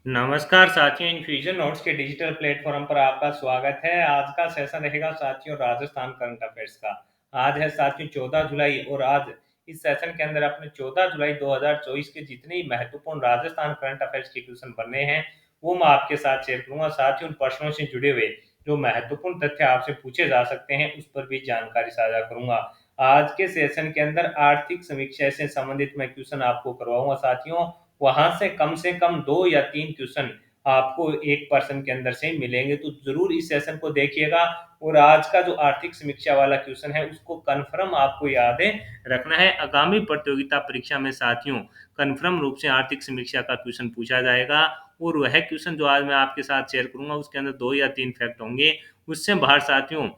नमस्कार साथियों, infusion notes के डिजिटल प्लेटफॉर्म पर आपका स्वागत है। आज का सेशन रहेगा साथियों राजस्थान करंट अफेयर्स का। आज है साथियों 14 जुलाई और आज इस सेशन के अंदर अपने 14 जुलाई 2024 के जितने ही महत्वपूर्ण राजस्थान करंट अफेयर्स के क्वेश्चन बनने हैं वो मैं आपके साथ शेयर करूंगा। साथियों उन प्रश्नों से जुड़े हुए जो महत्वपूर्ण तथ्य आपसे पूछे जा सकते हैं उस पर भी जानकारी साझा करूंगा। आज के सेशन के अंदर आर्थिक समीक्षा से संबंधित मैं क्वेश्चन आपको करवाऊंगा साथियों। वहां से कम 2 या 3 क्वेश्चन आपको एक पर्सन के अंदर से मिलेंगे, तो जरूर इस सेशन को देखिएगा। और आज का जो आर्थिक समीक्षा वाला क्वेश्चन है उसको कंफर्म आपको याद है रखना है। आगामी प्रतियोगिता परीक्षा में साथियों कंफर्म रूप से आर्थिक समीक्षा का क्वेश्चन पूछा जाएगा। और वह क्वेश्चन जो आज मैं आपके साथ शेयर करूंगा उसके अंदर 2 या 3 फैक्ट होंगे। उससे बाहर साथियों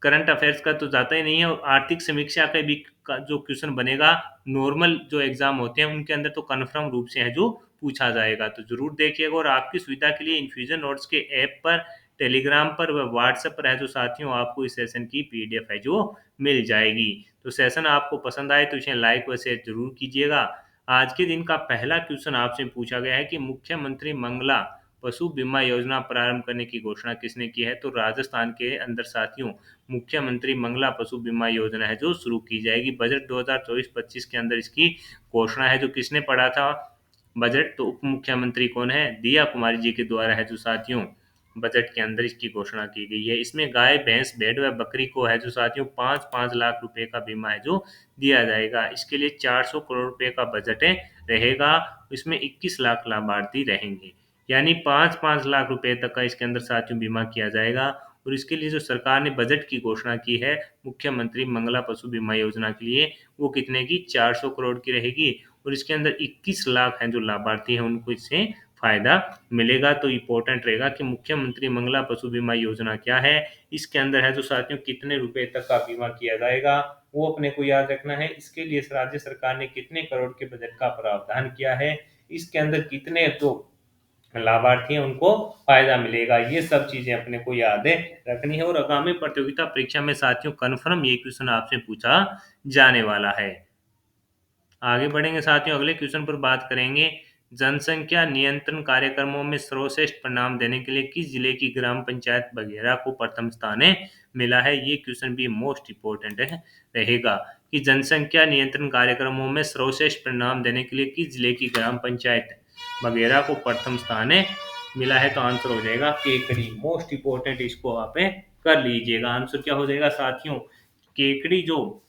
करंट अफेयर्स का तो जाता ही नहीं है, और आर्थिक समीक्षा का भी जो क्वेश्चन बनेगा नॉर्मल जो एग्जाम होते हैं उनके अंदर तो कन्फर्म रूप से है जो पूछा जाएगा, तो जरूर देखिएगा। और आपकी सुविधा के लिए इन्फ्यूजन नोट्स के ऐप पर, टेलीग्राम पर व व्हाट्सएप पर है जो साथियों आपको इस सेशन की पीडीएफ है जो मिल जाएगी। तो सेशन आपको पसंद आए तो इसे लाइक व शेयर जरूर कीजिएगा। आज के दिन का पहला क्वेश्चन आपसे पूछा गया है कि मुख्यमंत्री मंगला पशु बीमा योजना प्रारंभ करने की घोषणा किसने की है। तो राजस्थान के अंदर साथियों मुख्यमंत्री मंगला पशु बीमा योजना है जो शुरू की जाएगी। बजट 2024-25 के अंदर इसकी घोषणा है जो किसने पढ़ा था बजट, तो उप मुख्यमंत्री कौन है, दिया कुमारी जी के द्वारा है जो साथियों बजट के अंदर इसकी घोषणा की गई है। इसमें गाय भैंस भेड़ व बकरी को है जो साथियों 5-5 लाख रुपए का बीमा है जो दिया जाएगा। इसके लिए 400 करोड़ रुपए का बजट है रहेगा। इसमें 21 लाख लाभार्थी रहेंगे, यानी 5-5 लाख रुपए तक का इसके अंदर साथियों बीमा किया जाएगा। और इसके लिए जो सरकार ने बजट की घोषणा की है मुख्यमंत्री मंगला पशु बीमा योजना के लिए, वो कितने की 400 करोड़ की रहेगी। और इसके अंदर 21 लाख हैं जो लाभार्थी हैं उनको इससे फायदा मिलेगा। तो इम्पोर्टेंट रहेगा कि मुख्यमंत्री मंगला पशु बीमा योजना क्या है, इसके अंदर है जो साथियों कितने रुपए तक का बीमा किया जाएगा वो अपने को याद रखना है। इसके लिए राज्य सरकार ने कितने करोड़ के बजट का प्रावधान किया है, इसके अंदर कितने जो लाभार्थी हैं उनको फायदा मिलेगा, ये सब चीजें अपने को याद है रखनी है। और आगामी प्रतियोगिता परीक्षा में साथियों कन्फर्म ये क्वेश्चन आपसे पूछा जाने वाला है। आगे बढ़ेंगे साथियों, अगले क्वेश्चन पर बात करेंगे। जनसंख्या नियंत्रण कार्यक्रमों में सर्वश्रेष्ठ परिणाम देने के लिए किस जिले की ग्राम पंचायत बघेरा को प्रथम स्थान मिला है। ये क्वेश्चन भी मोस्ट इंपोर्टेंट है रहेगा कि जनसंख्या नियंत्रण कार्यक्रमों में सर्वश्रेष्ठ परिणाम देने के लिए किस जिले की ग्राम पंचायत बघेरा को प्रथम स्थान मिला है। तो आंसर हो जाएगा केकड़ी। मोस्ट इंपोर्टेंट, इसको आप कर लीजिएगा। आंसर क्या हो जाएगा साथियों, केकड़ी। जो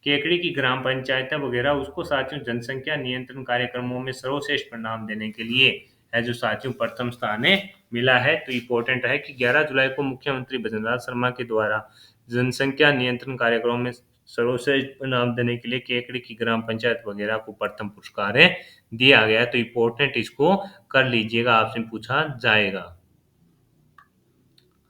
केकड़ी की ग्राम पंचायत है वगैरह उसको साथियों जनसंख्या नियंत्रण कार्यक्रमों में सर्वश्रेष्ठ परिणाम देने के लिए है जो साथियों प्रथम स्थान मिला है। तो इम्पोर्टेंट है कि 11 जुलाई को मुख्यमंत्री भजनलाल शर्मा के द्वारा जनसंख्या नियंत्रण कार्यक्रम में सर्वश्रेष्ठ परिणाम देने के लिए केकड़ी की ग्राम पंचायत वगैरह को प्रथम पुरस्कार दिया गया है। तो इम्पोर्टेंट, इसको कर लीजिएगा, आपसे पूछा जाएगा।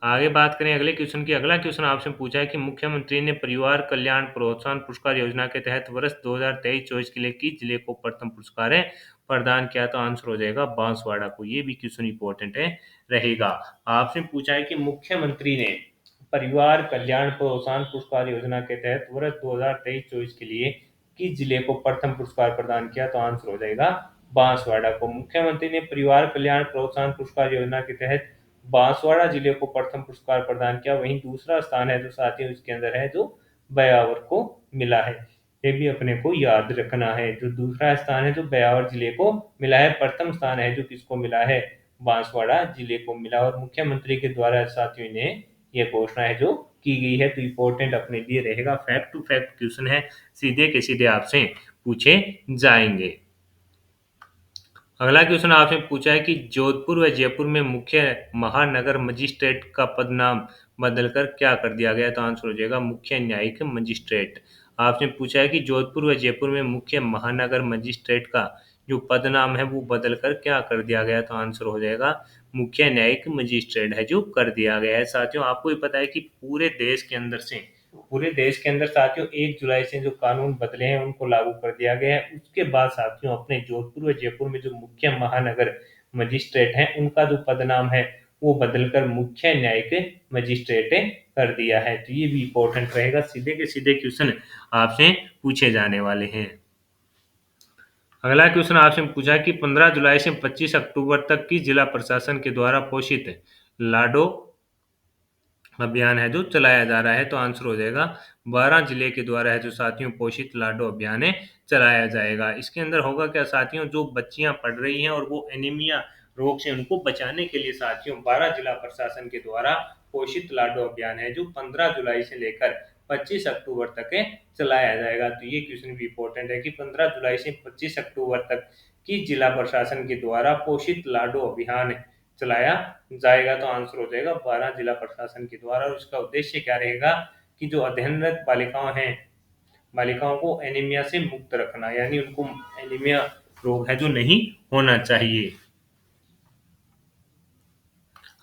आगे बात करें अगले क्वेश्चन की। अगला क्वेश्चन आपसे पूछा है कि मुख्यमंत्री ने परिवार कल्याण प्रोत्साहन पुरस्कार योजना के तहत वर्ष 2023-24 के लिए किस जिले को प्रथम पुरस्कार प्रदान किया। तो आंसर हो जाएगा बांसवाड़ा को। ये भी क्वेश्चन इंपॉर्टेंट रहेगा। आपसे पूछा है कि मुख्यमंत्री ने परिवार कल्याण प्रोत्साहन पुरस्कार योजना के तहत वर्ष 2023-24 के लिए किस जिले को प्रथम पुरस्कार प्रदान किया। तो आंसर हो जाएगा बांसवाड़ा को। मुख्यमंत्री ने परिवार कल्याण प्रोत्साहन पुरस्कार योजना के तहत बांसवाड़ा जिले को प्रथम पुरस्कार प्रदान किया। वहीं दूसरा स्थान है जो साथियों इसके अंदर है जो ब्यावर को मिला है। ये भी अपने को याद रखना है, जो दूसरा स्थान है जो ब्यावर जिले को मिला है, प्रथम स्थान है जो किसको मिला है, बांसवाड़ा जिले को मिला। और मुख्यमंत्री के द्वारा साथियों ने ये घोषणा है जो की गई है। तो इम्पोर्टेंट अपने लिए रहेगा, फैक्ट टू फैक्ट क्वेश्चन है, सीधे के सीधे आपसे पूछे जाएंगे। अगला क्वेश्चन आपसे पूछा है कि जोधपुर व जयपुर में मुख्य महानगर मजिस्ट्रेट का पद नाम बदलकर क्या कर दिया गया। तो आंसर हो जाएगा मुख्य न्यायिक मजिस्ट्रेट। आपने पूछा है कि जोधपुर व जयपुर में मुख्य महानगर मजिस्ट्रेट का जो पद नाम है वो बदलकर क्या कर दिया गया। तो आंसर हो जाएगा मुख्य न्यायिक मजिस्ट्रेट है जो कर दिया गया है। साथियों आपको भी पता है कि पूरे देश के अंदर साथियों 1 जुलाई से जो कानून बदले हैं उनको लागू कर दिया गया है। उसके बाद साथियों अपने जोधपुर व जयपुर में जो मुख्य महानगर मजिस्ट्रेट हैं उनका जो पदनाम है वो बदलकर मुख्य न्यायिक मजिस्ट्रेट कर दिया है। तो ये भी इंपॉर्टेंट रहेगा, सीधे के सीधे क्वेश्चन आपसे पूछे जाने वाले हैं। अगला क्वेश्चन आपसे पूछा कि 15 जुलाई से 25 अक्टूबर तक की जिला प्रशासन के द्वारा पोषित लाडो अभियान है जो चलाया जा रहा है, तो आंसर हो जाएगा 12 जिले के द्वारा है जो साथियों पोषित लाडो अभियान है चलाया जाएगा। इसके अंदर होगा क्या साथियों, जो बच्चियां पढ़ रही हैं और वो एनीमिया रोग से उनको बचाने के लिए साथियों 12 जिला प्रशासन के द्वारा पोषित लाडो अभियान है जो 15 जुलाई से लेकर 25 अक्टूबर तक है चलाया जाएगा। तो ये क्वेश्चन भी इंपॉर्टेंट है कि 15 जुलाई से 25 अक्टूबर तक की जिला प्रशासन के द्वारा पोषित लाडो अभियान चलाया जाएगा, तो आंसर हो जाएगा 12 जिला प्रशासन के द्वारा। और इसका उद्देश्य क्या रहेगा कि जो अध्ययनरत बालिकाओं हैं, बालिकाओं को एनीमिया से मुक्त रखना, यानी उनको एनीमिया रोग है जो नहीं होना चाहिए।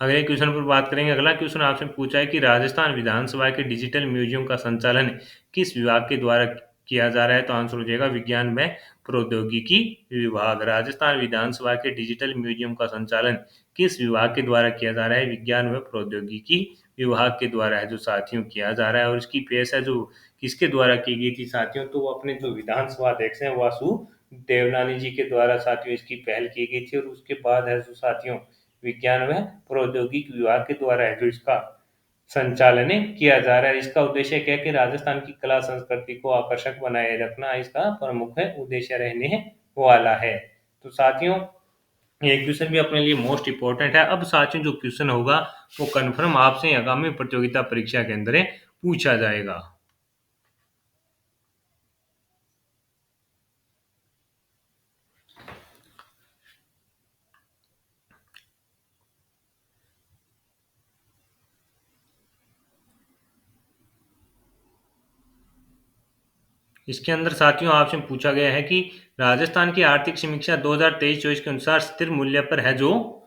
अगले क्वेश्चन पर बात करेंगे। अगला क्वेश्चन आपसे पूछा है कि राजस्थान विधानसभा के डिजिटल म्यूजियम का संचालन किस विभाग के द्वारा किया जा रहा है, तो आंसर हो जाएगा विज्ञान व प्रौद्योगिकी विभाग। राजस्थान विधानसभा के डिजिटल म्यूजियम का संचालन किस विभाग के द्वारा किया जा रहा है, विज्ञान व प्रौद्योगिकी विभाग के द्वारा है जो साथियों किया जा रहा है। और इसकी पेश है जो किसके द्वारा की गई थी साथियों, तो वो अपने जो विधानसभा अध्यक्ष हैं वासु देवनानी जी के द्वारा साथियों इसकी पहल की गई थी। और उसके बाद है जो साथियों विज्ञान व प्रौद्योगिकी विभाग के द्वारा है जो इसका संचालन किया जा रहा है। इसका उद्देश्य क्या है कि राजस्थान की कला संस्कृति को आकर्षक बनाए रखना इसका प्रमुख उद्देश्य रहने वाला है। तो साथियों ये क्वेश्चन भी अपने लिए मोस्ट इंपॉर्टेंट है। अब साथियों जो क्वेश्चन होगा वो कंफर्म आपसे आगामी प्रतियोगिता परीक्षा के अंदर पूछा जाएगा। इसके अंदर साथियों आपसे पूछा गया है कि राजस्थान की आर्थिक समीक्षा 2023-24 के अनुसार स्थिर मूल्य पर है जो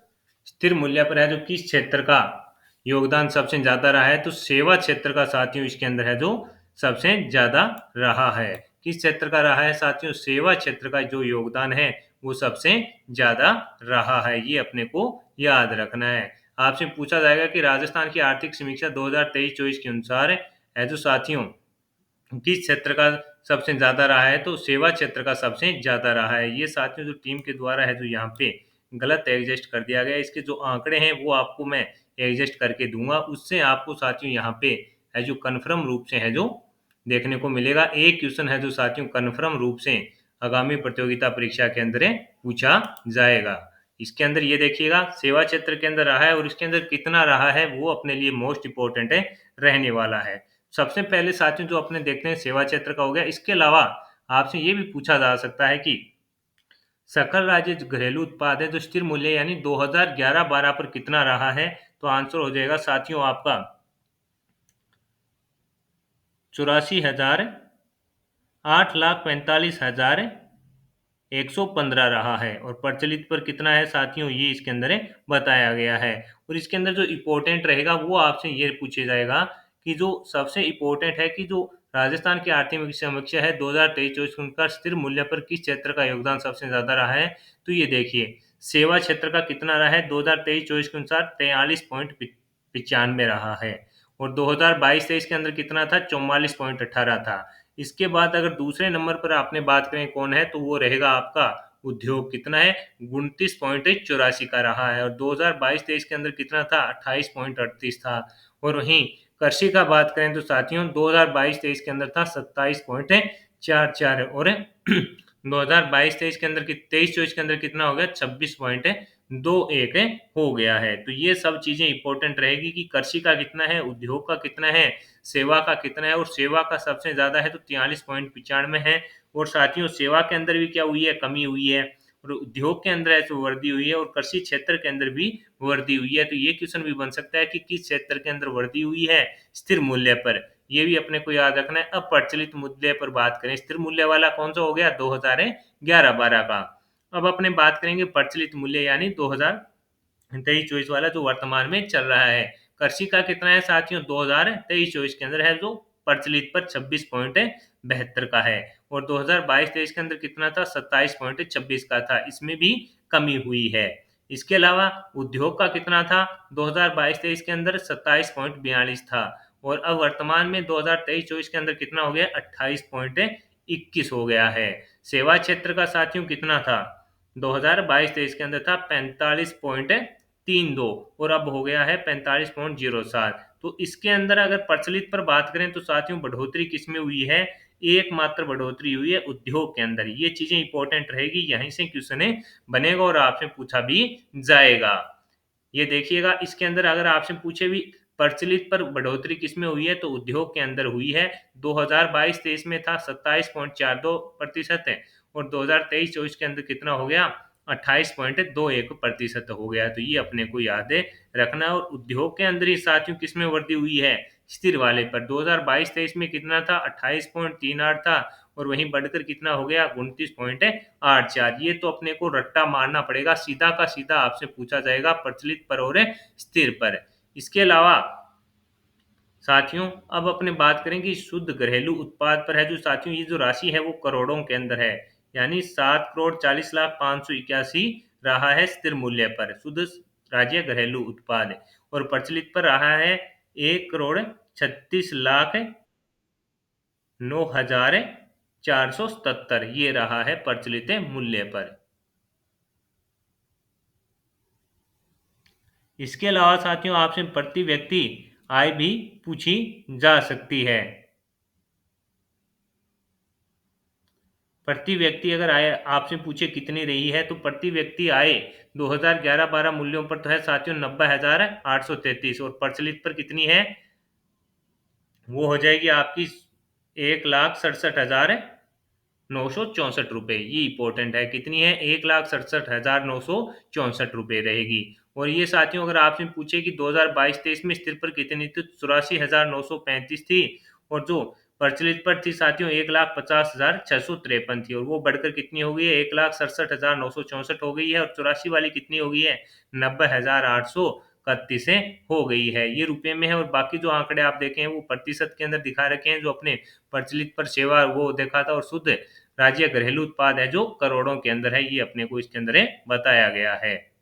किस क्षेत्र का योगदान सबसे ज्यादा रहा है, तो सेवा क्षेत्र का साथियों इसके अंदर है जो सबसे ज्यादा रहा है। किस क्षेत्र का रहा है साथियों, सेवा क्षेत्र का जो योगदान है वो सबसे ज्यादा रहा है, ये अपने को याद रखना है। आपसे पूछा जाएगा कि राजस्थान की आर्थिक समीक्षा 2023-24 के अनुसार है जो साथियों किस क्षेत्र का सबसे ज्यादा रहा है, तो सेवा क्षेत्र का सबसे ज्यादा रहा है। ये साथियों जो टीम के द्वारा है जो यहाँ पे गलत एडजस्ट कर दिया गया, इसके जो आंकड़े हैं वो आपको मैं एडजस्ट करके दूंगा, उससे आपको साथियों यहाँ पे है जो कन्फर्म रूप से है जो देखने को मिलेगा। एक क्वेश्चन है जो साथियों कन्फर्म रूप से आगामी प्रतियोगिता परीक्षा के अंदर पूछा जाएगा। इसके अंदर ये देखिएगा सेवा क्षेत्र के अंदर रहा है और इसके अंदर कितना रहा है वो अपने लिए मोस्ट इंपॉर्टेंट है रहने वाला है। सबसे पहले साथियों जो अपने देखते हैं सेवा क्षेत्र का हो गया। इसके अलावा आपसे ये भी पूछा जा सकता है कि सकल राज्य घरेलू उत्पाद है जो स्थिर मूल्य यानी 2011-12 पर कितना रहा है, तो आंसर हो जाएगा साथियों आपका 84,08,45,115 रहा है। और प्रचलित पर कितना है साथियों, ये इसके अंदर बताया गया है। और इसके अंदर जो इम्पोर्टेंट रहेगा वो आपसे ये पूछा जाएगा कि जो सबसे इम्पोर्टेंट है कि जो राजस्थान की आर्थिक समीक्षा है 2023-24 उनका स्थिर मूल्य पर किस क्षेत्र का योगदान सबसे ज्यादा रहा है, तो ये देखिए सेवा क्षेत्र का कितना रहा है 2023-24 के अनुसार 43.95 रहा है। और 2022-23 के अंदर कितना था 44.18 था। इसके बाद अगर दूसरे नंबर पर आपने बात करें कौन है, तो वो रहेगा आपका उद्योग, कितना है 29.84 का रहा है। और 2022-23 के अंदर कितना था 28.38 था। और वहीं कृषि का बात करें तो साथियों 2022-23 के अंदर था 27.44 और 2022-23 के अंदर 23-24 के अंदर कितना हो गया 26.21 हो गया है। तो ये सब चीजें इंपॉर्टेंट रहेगी कि कृषि का कितना है, उद्योग का कितना है, सेवा का कितना है। और सेवा का सबसे ज्यादा है तो 43.95 है। और साथियों सेवा के अंदर भी क्या हुई है, कमी हुई है। और उद्योग के अंदर ऐसे वृद्धि हुई है और कृषि क्षेत्र के अंदर भी वृद्धि हुई है। तो ये क्वेश्चन भी बन सकता है कि किस क्षेत्र के अंदर वृद्धि हुई है स्थिर मूल्य पर, ये भी अपने को याद रखना है। अब प्रचलित मूल्य पर बात करें, स्थिर मूल्य वाला कौन सा हो गया 2011-12 का। अब अपने बात करेंगे प्रचलित मूल्य यानी 2023-24 वाला जो वर्तमान में चल रहा है। कृषि का कितना है साथियों 2023-24 के अंदर है जो प्रचलित पर 26.72 का है। और 2022-23 के अंदर कितना था 27.26 का था, इसमें भी कमी हुई है। इसके अलावा उद्योग का कितना था 2022-23 के अंदर 27.42 था। और अब वर्तमान में 2023-24 के अंदर कितना हो गया 28 21 हो गया है। सेवा क्षेत्र का साथियों कितना था, 2022-23 के अंदर था 45.32 और अब हो गया है 45.07। तो इसके अंदर अगर प्रचलित पर बात करें तो साथियों बढ़ोतरी किसमें हुई है, एकमात्र बढ़ोतरी हुई है उद्योग के अंदर। ये चीजें इंपॉर्टेंट रहेगी, यहीं से क्वेश्चन बनेगा और आपसे पूछा भी जाएगा। ये देखिएगा इसके अंदर अगर आपसे पूछे भी प्रचलित पर बढ़ोतरी किसमें हुई है तो उद्योग के अंदर हुई है। 2022-23 में था 27.42% है और 2023-24 के अंदर कितना हो गया, 28.21% हो गया। तो ये अपने को याद रखना है। और उद्योग के अंदर ही साथियों किसमें वृद्धि हुई है, स्थिर वाले पर। 2022-23 में कितना था, 28.38 था और वहीं बढ़कर कितना हो गया, 29.84। ये तो अपने को रट्टा मारना पड़ेगा, सीधा का सीधा आपसे पूछा जाएगा प्रचलित पर और स्थिर पर। इसके अलावा साथियों अब अपने बात करें कि शुद्ध घरेलू उत्पाद पर है जो साथियों, ये जो राशि है वो करोड़ों के अंदर है, यानी 7,40,05,81 रहा है स्थिर मूल्य पर शुद्ध राज्य घरेलू उत्पाद। और प्रचलित पर रहा है 1,36,09,477, ये रहा है प्रचलित मूल्य पर। इसके अलावा साथियों आपसे प्रति व्यक्ति आय भी पूछी जा सकती है। प्रति व्यक्ति अगर आय आपसे पूछे कितनी रही है तो प्रति व्यक्ति आय 2011-12 मूल्यों पर तो है साथियों 90,833 और प्रचलित पर कितनी है, वो हो जाएगी आपकी 1,67,964 रुपये। ये इंपॉर्टेंट है, कितनी है, 1,67,964 रहेगी। और ये साथियों अगर आपसे पूछे कि 2022-23 में स्थिर पर कितनी थी, 84,935 थी और जो प्रचलित पर थी साथियों 1,50,653 थी और वो बढ़कर कितनी हो गई है, 1,67,964 हो गई है। और 84 वाली कितनी हो गई है, 90,831 हो गई है। ये रुपए में है और बाकी जो आंकड़े आप देखे हैं वो प्रतिशत के अंदर दिखा रखे हैं, जो अपने प्रचलित पर सेवा वो देखा था। और शुद्ध राज्य घरेलू उत्पाद है जो करोड़ों के अंदर है, ये अपने को इसके अंदर बताया गया है।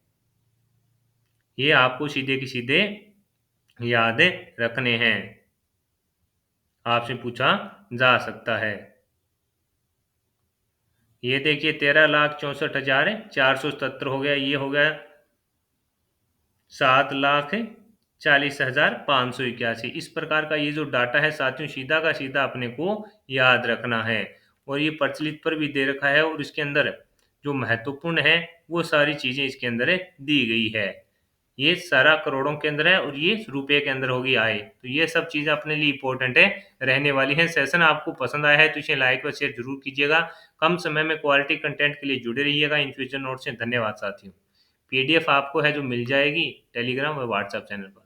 ये आपको सीधे की सीधे याद रखने हैं, आपसे पूछा जा सकता है। ये देखिए 13,64,477 हो गया, ये हो गया 7,40,581। इस प्रकार का ये जो डाटा है साथियों सीधा का सीधा अपने को याद रखना है। और ये प्रचलित पर भी दे रखा है और इसके अंदर जो महत्वपूर्ण है वो सारी चीजें इसके अंदर दी गई है। ये सारा करोड़ों के अंदर है और ये रुपए के अंदर होगी आय। तो ये सब चीजें अपने लिए इंपॉर्टेंट है रहने वाली है। सेशन आपको पसंद आया है तो इसे लाइक व शेयर जरूर कीजिएगा। कम समय में क्वालिटी कंटेंट के लिए जुड़े रहिएगा इन फ्यूचर नोट से। धन्यवाद साथियों। पीडीएफ आपको है जो मिल जाएगी टेलीग्राम और व्हाट्सएप चैनल पर।